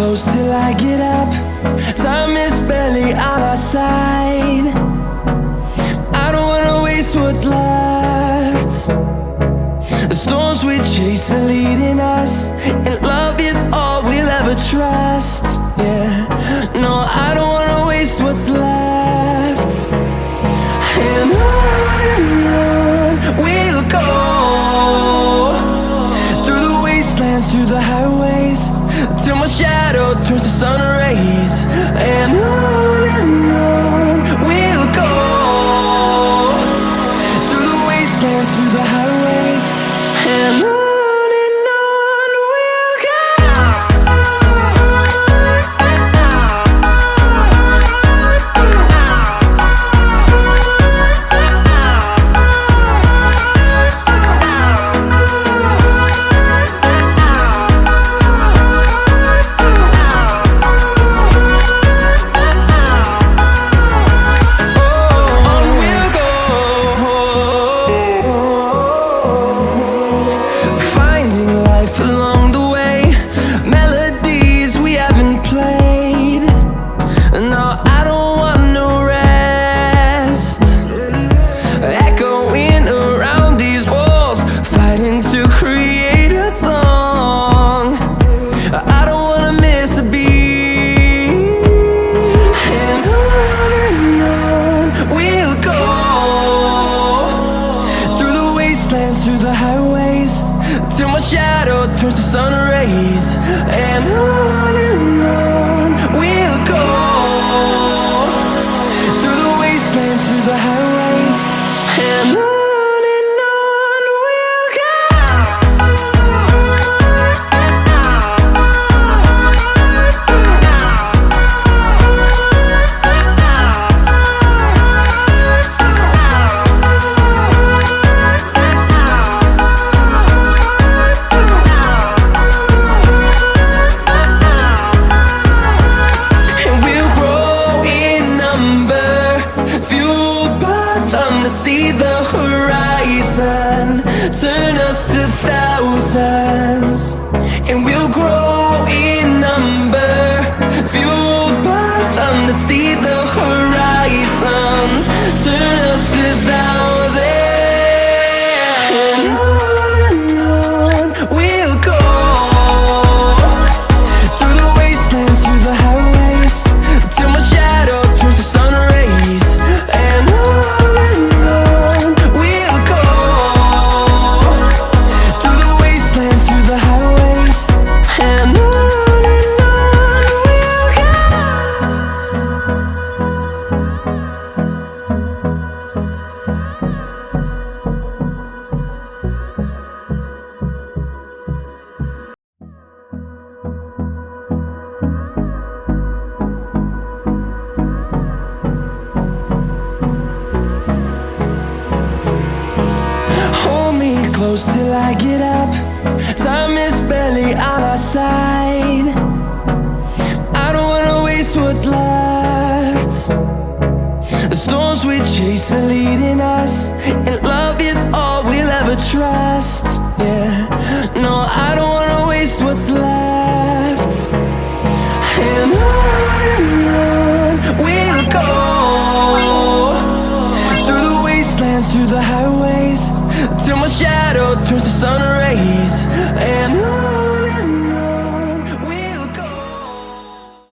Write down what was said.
close till I get up. Time is barely on our side. I don't wanna waste what's left. The storms we chase are leading us, and love is all we'll ever trust. Yeah, no, I don't wanna waste what's left. And on we'll go, through the wastelands, through the highways, till my shadow turns to sun rays. And on we'll go, through the wastelands, through the highways, and on we'll go. Through the highways, till my shadow turns to sun rays. And on we'll go, through the wastelands, through the highways, and on we'll go. See the horizon, turn us to thousands, and we'll grow in number, fueled by them. To see the horizon, turn us to thousands, and on we'll go, through the wastelands, through the highways, till my shadow turns to sun rays. And close till I get up. Time is barely on our side. I don't wanna waste what's left. The storms we chase are leading us, and love is all we'll ever trust. Yeah, no, I don't wanna waste what's left. And on we'll go, through the wastelands, through the highways, till my shadow turns to sun